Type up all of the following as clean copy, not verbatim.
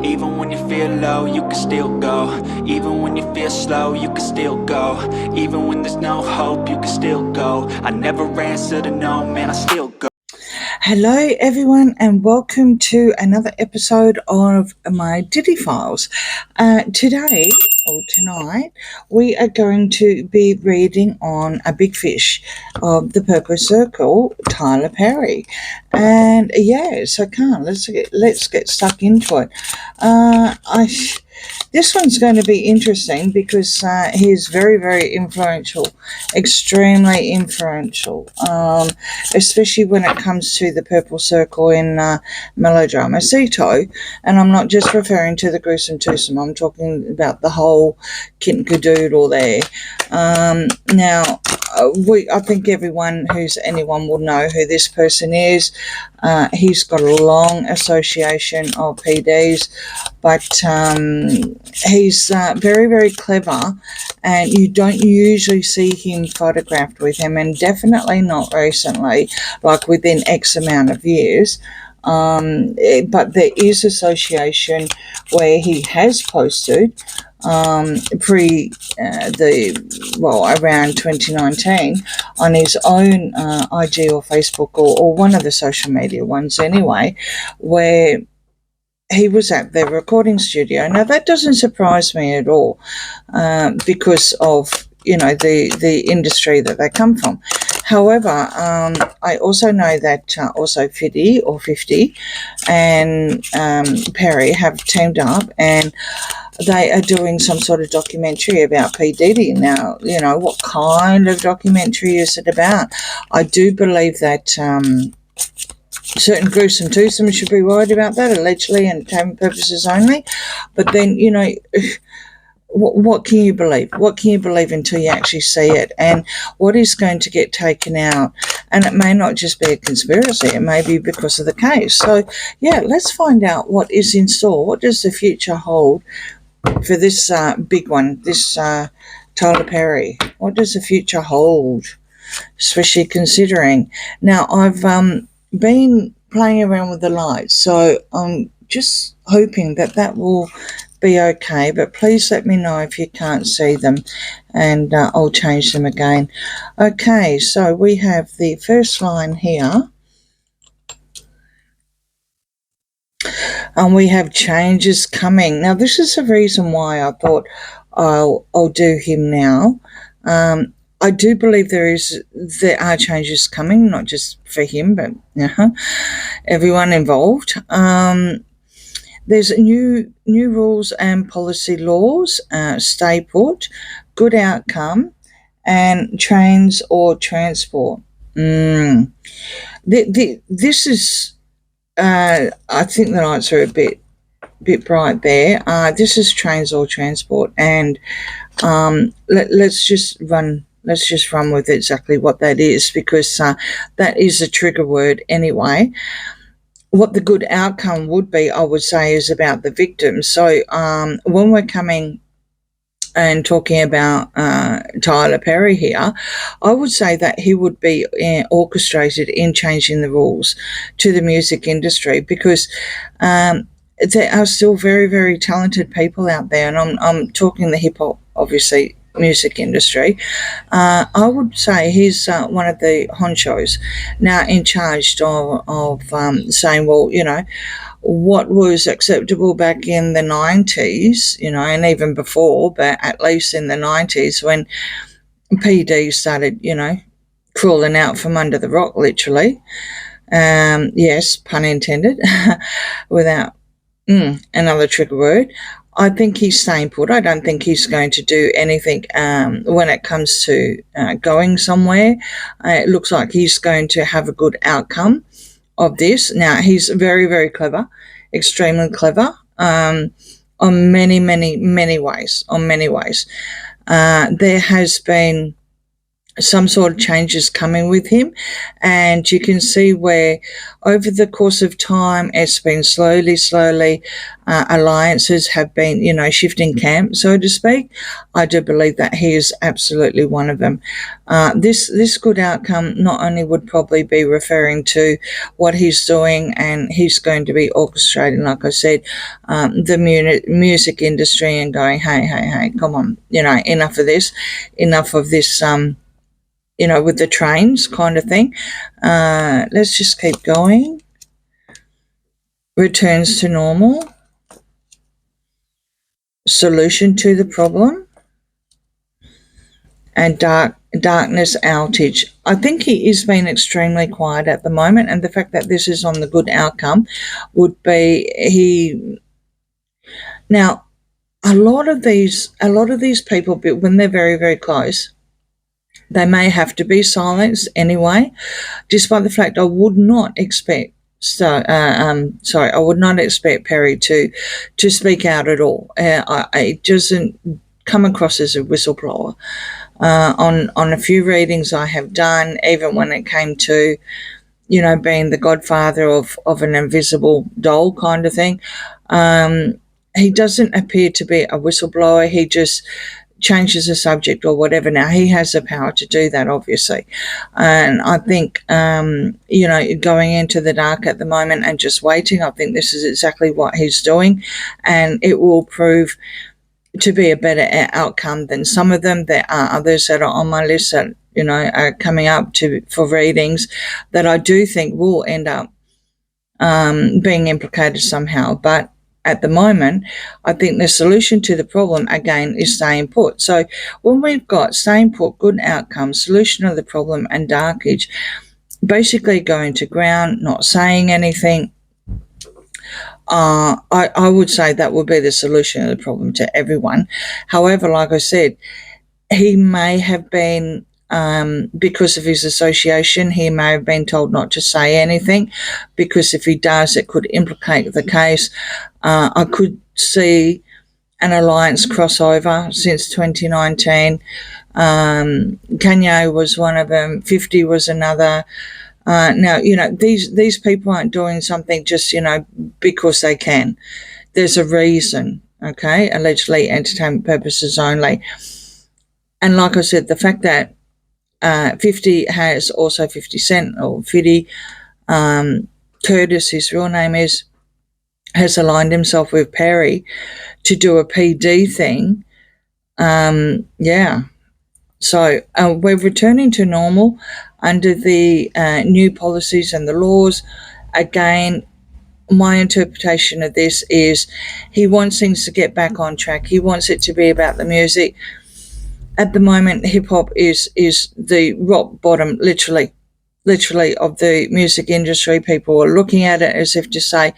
Even when you feel low, you can still go. Even when you feel slow, you can still go. Even when there's no hope, you can still go. I never answer to no, man, I still go. Hello everyone, and welcome to another episode of my Diddy Files. Today or tonight we are going to be reading on A Big Fish of the Purple Circle, Tyler Perry. And so let's get stuck into it. This one's going to be interesting because he's very, very influential, extremely influential, especially when it comes to the Purple Circle in melodrama. Cito, and I'm not just referring to the gruesome twosome, I'm talking about the whole kit and cadoodle there. Now, I think anyone will know who this person is. He's got a long association of PDs, but he's very, very clever, and you don't usually see him photographed with him, and definitely not recently, like within X amount of years. But there is association where he has posted around 2019 on his own IG or Facebook or one of the social media ones anyway, where he was at their recording studio. Now that doesn't surprise me at all, because of the industry that they come from. However, I also know that also 50 and Perry have teamed up, and they are doing some sort of documentary about P. Diddy. Now, what kind of documentary is it about? I do believe that certain gruesome twosome should be worried about that, allegedly, and entertainment purposes only. But then, what can you believe? What can you believe until you actually see it? And what is going to get taken out? And it may not just be a conspiracy. It may be because of the case. So, let's find out what is in store. What does the future hold for this big one, this Tyler Perry? What does the future hold? Especially considering. Now, I've been playing around with the lights, so I'm just hoping that will be okay, but please let me know if you can't see them, and I'll change them again. Okay, so we have the first line here, and we have changes coming. Now, this is the reason why I thought I'll do him now. I do believe there are changes coming, not just for him, but everyone involved. There's new rules and policy laws, stay put, good outcome, and trains or transport. This is, I think the lights are a bit bright there. This is trains or transport, and let's just run with exactly what that is, because that is a trigger word anyway. What the good outcome would be, I would say, is about the victim. So when we're coming and talking about Tyler Perry here, I would say that he would be orchestrated in changing the rules to the music industry, because there are still very, very talented people out there, and I'm talking the hip-hop, obviously, music industry. I would say he's one of the honchos now in charge of saying, well, what was acceptable back in the 90s, and even before, but at least in the 90s when PD started, crawling out from under the rock, literally. Yes, pun intended, without another trigger word. I think he's staying put. I don't think he's going to do anything when it comes to going somewhere. It looks like he's going to have a good outcome of this. Now, he's very, very clever, extremely clever, on many, many, many ways, There has been some sort of changes coming with him, and you can see where over the course of time it's been slowly alliances have been, shifting camp, so to speak. I do believe that he is absolutely one of them. This good outcome not only would probably be referring to what he's doing, and he's going to be orchestrating, like I said, the music industry, and going, hey, come on, enough of this, with the trains kind of thing. Let's just keep going. Returns to normal. Solution to the problem. And darkness outage. I think he is being extremely quiet at the moment, and the fact that this is on the good outcome would be he. Now, a lot of these people, when they're very, very close, they may have to be silenced anyway, despite the fact I would not expect I would not expect Perry to speak out at all. It doesn't come across as a whistleblower. On a few readings I have done, even when it came to, being the godfather of an invisible doll kind of thing, he doesn't appear to be a whistleblower. He just changes the subject or whatever. Now, he has the power to do that, obviously. And I think, going into the dark at the moment and just waiting, I think this is exactly what he's doing. And it will prove to be a better outcome than some of them. There are others that are on my list that, are coming up for readings that I do think will end up being implicated somehow. But at the moment, I think the solution to the problem, again, is staying put. So when we've got staying put, good outcome, solution of the problem, and darkage, basically going to ground, not saying anything, I would say that would be the solution of the problem to everyone. However, like I said, he may have been, because of his association, he may have been told not to say anything, because if he does, it could implicate the case. I could see an alliance crossover since 2019. Kanye was one of them. 50 was another. Now, these people aren't doing something just, because they can. There's a reason, okay? Allegedly entertainment purposes only. And like I said, the fact that 50 has also 50 Cent, or 50, Curtis, his real name is, has aligned himself with Perry to do a PD thing. So we're returning to normal under the new policies and the laws. Again, my interpretation of this is he wants things to get back on track. He wants it to be about the music. At the moment, hip-hop is the rock bottom, literally, of the music industry. People are looking at it as if to say,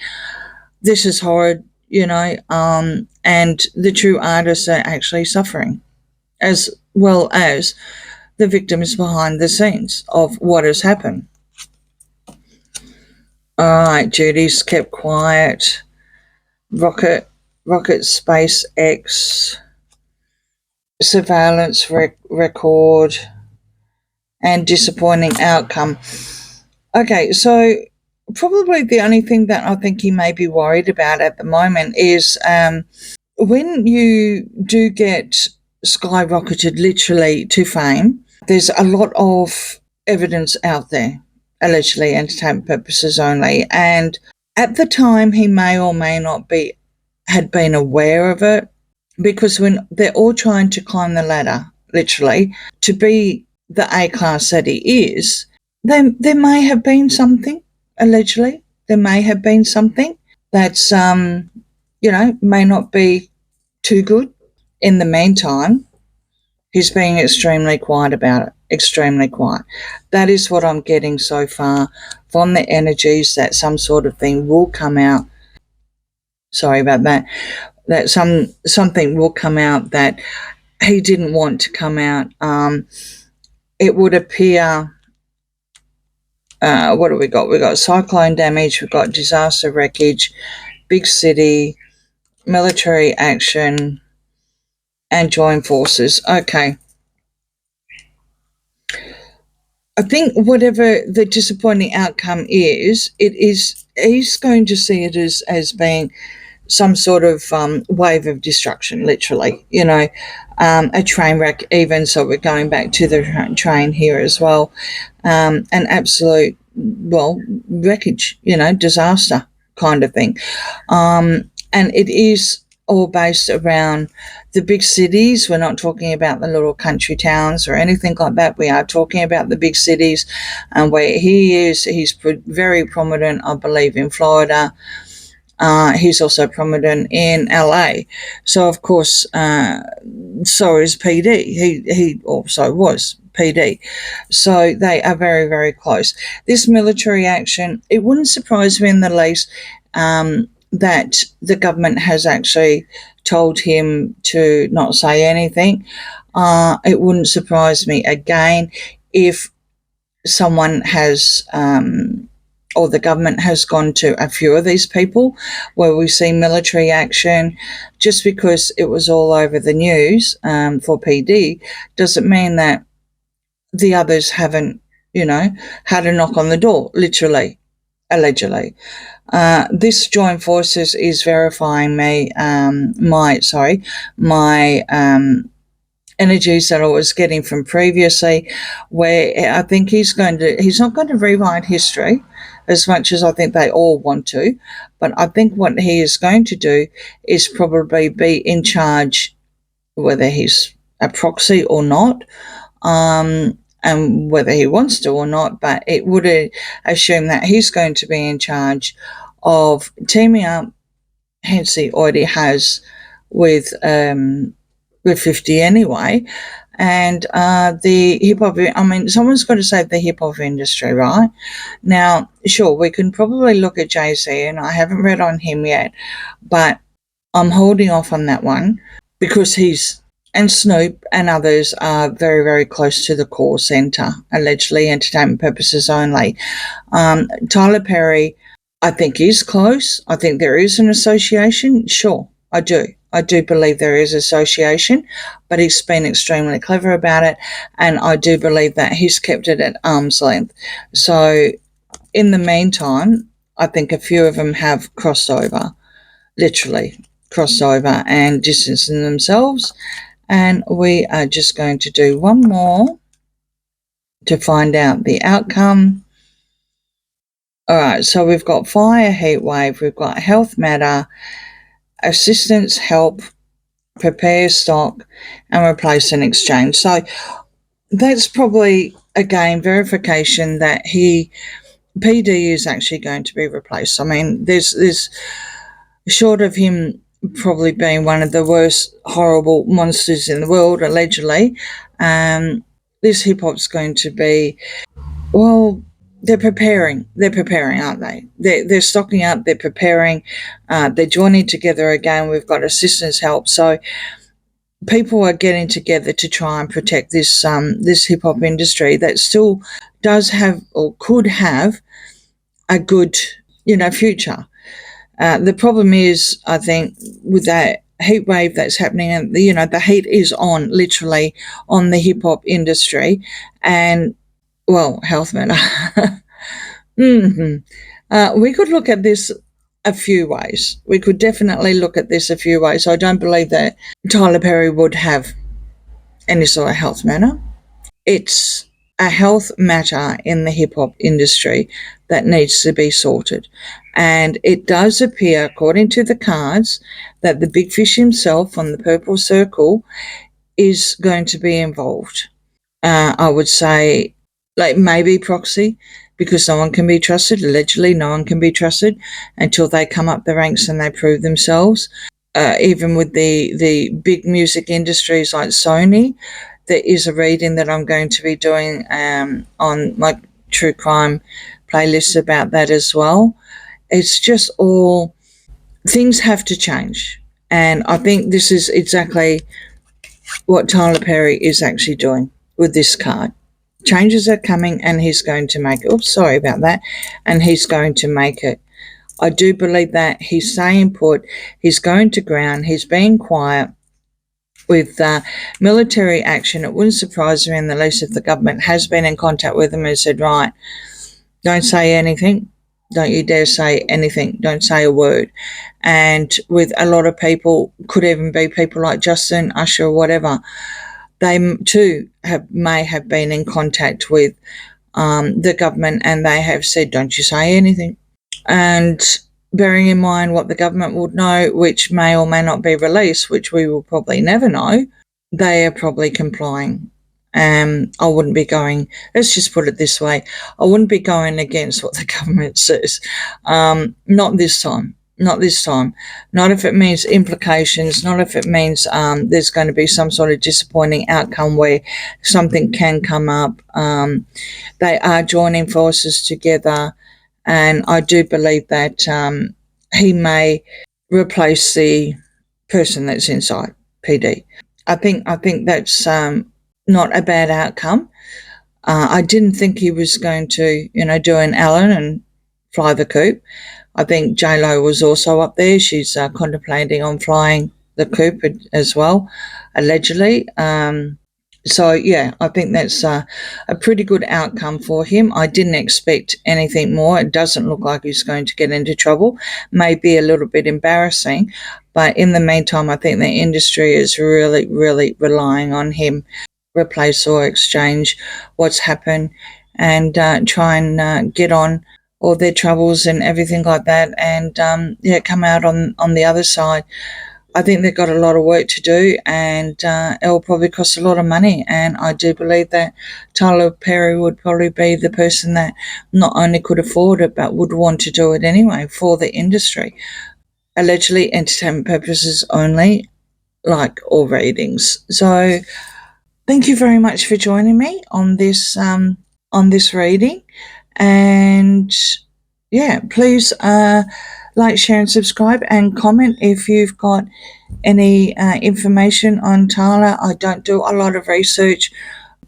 this is horrid, and the true artists are actually suffering, as well as the victims behind the scenes of what has happened. All right, Judy's kept quiet. Rocket SpaceX, surveillance record, and disappointing outcome. Okay, so probably the only thing that I think he may be worried about at the moment is when you do get skyrocketed literally to fame, there's a lot of evidence out there, allegedly entertainment purposes only, and at the time he may or may not had been aware of it, because when they're all trying to climb the ladder, literally, to be the A-class that he is, there may have been something, allegedly, there may have been something that's, may not be too good. In the meantime, he's being extremely quiet about it, extremely quiet. That is what I'm getting so far from the energies, that some sort of thing will come out. Sorry about that. That something will come out that he didn't want to come out. It would appear, what do we got? We've got cyclone damage, we've got disaster wreckage, big city, military action, and join forces. Okay. I think whatever the disappointing outcome is, he's going to see it as being some sort of wave of destruction, literally, a train wreck even. So we're going back to the train here as well. An absolute, well, wreckage, disaster kind of thing. And it is all based around the big cities. We're not talking about the little country towns or anything like that. We are talking about the big cities, and where he's very prominent, I believe, in Florida. He's also prominent in LA. So, of course, so is PD. He also was PD. So they are very, very close. This military action, it wouldn't surprise me in the least that the government has actually told him to not say anything. It wouldn't surprise me again if someone has or the government has gone to a few of these people where we see military action. Just because it was all over the news for PD doesn't mean that the others haven't, had a knock on the door, literally, allegedly. This joint forces is verifying my energies that I was getting from previously, where I think he's not going to rewrite history as much as I think they all want to, but I think what he is going to do is probably be in charge, whether he's a proxy or not, and whether he wants to or not, but it would assume that he's going to be in charge of teaming up, hence he already has with 50 anyway, and the hip-hop, I mean, someone's got to save the hip-hop industry, right? Now, sure, we can probably look at Jay-Z, and I haven't read on him yet, but I'm holding off on that one because and Snoop and others are very, very close to the call centre, allegedly entertainment purposes only. Tyler Perry, I think, is close. I think there is an association. Sure, I do. I do believe there is association, but he's been extremely clever about it, and I do believe that he's kept it at arm's length. So in the meantime, I think a few of them have crossed over, literally crossed over and distancing themselves. And we are just going to do one more to find out the outcome. All right, so we've got fire, heat wave, we've got health matter, assistance, help, prepare, stock, and replace and exchange. So that's probably, again, verification that PD is actually going to be replaced. I mean, there's short of him probably being one of the worst horrible monsters in the world, allegedly, this hip-hop's going to be, well, they're preparing, aren't they? They're stocking up, they're preparing, they're joining together again. We've got assistance help. So people are getting together to try and protect this hip-hop industry that still does have or could have a good, future. The problem is, I think, with that heat wave that's happening, and the heat is on, literally, on the hip hop industry, and well, health matter. We could look at this a few ways. We could definitely look at this a few ways. I don't believe that Tyler Perry would have any sort of health matter. It's a health matter in the hip hop industry that needs to be sorted. And it does appear, according to the cards, that the big fish himself on the purple circle is going to be involved. I would say, like, maybe proxy, because no one can be trusted. Allegedly, no one can be trusted until they come up the ranks and they prove themselves. Even with the big music industries like Sony, there is a reading that I'm going to be doing on my true crime playlist about that as well. It's just all, things have to change. And I think this is exactly what Tyler Perry is actually doing with this card. Changes are coming and he's going to make it. Oops, sorry about that. And he's going to make it. I do believe that he's staying put. He's going to ground. He's being quiet. with military action. It wouldn't surprise me in the least if the government has been in contact with them and said, right, don't say anything. Don't you dare say anything. Don't say a word. And with a lot of people, could even be people like Justin, Usher, or whatever, they too may have been in contact with the government, and they have said, don't you say anything. And bearing in mind what the government would know, which may or may not be released, which we will probably never know, they are probably complying. I wouldn't be going, let's just put it this way, I wouldn't be going against what the government says. Not this time. Not this time. Not if it means implications, not if it means there's going to be some sort of disappointing outcome where something can come up. They are joining forces together, and I do believe that he may replace the person that's inside PD. I think that's not a bad outcome. I didn't think he was going to, do an Allen and fly the coop. I think J-Lo was also up there. She's contemplating on flying the coop as well, allegedly. So, yeah, I think that's a pretty good outcome for him. I didn't expect anything more. It doesn't look like he's going to get into trouble. Maybe a little bit embarrassing. But in the meantime, I think the industry is really, really relying on him replace or exchange what's happened and try and get on all their troubles and everything like that, and come out on the other side. I think they've got a lot of work to do, and it'll probably cost a lot of money, and I do believe that Tyler Perry would probably be the person that not only could afford it but would want to do it anyway for the industry. Allegedly entertainment purposes only, like all ratings. So thank you very much for joining me on this reading, and please like, share, and subscribe, and comment if you've got any information on Tyler. I don't do a lot of research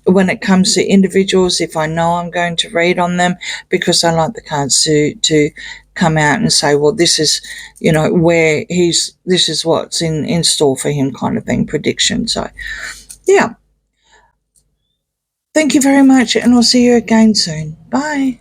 when it comes to individuals if I know I'm going to read on them, because I like the cards to come out and say, well, this is, where this is what's in store for him, kind of thing, prediction. So, yeah. Thank you very much, and I'll see you again soon. Bye.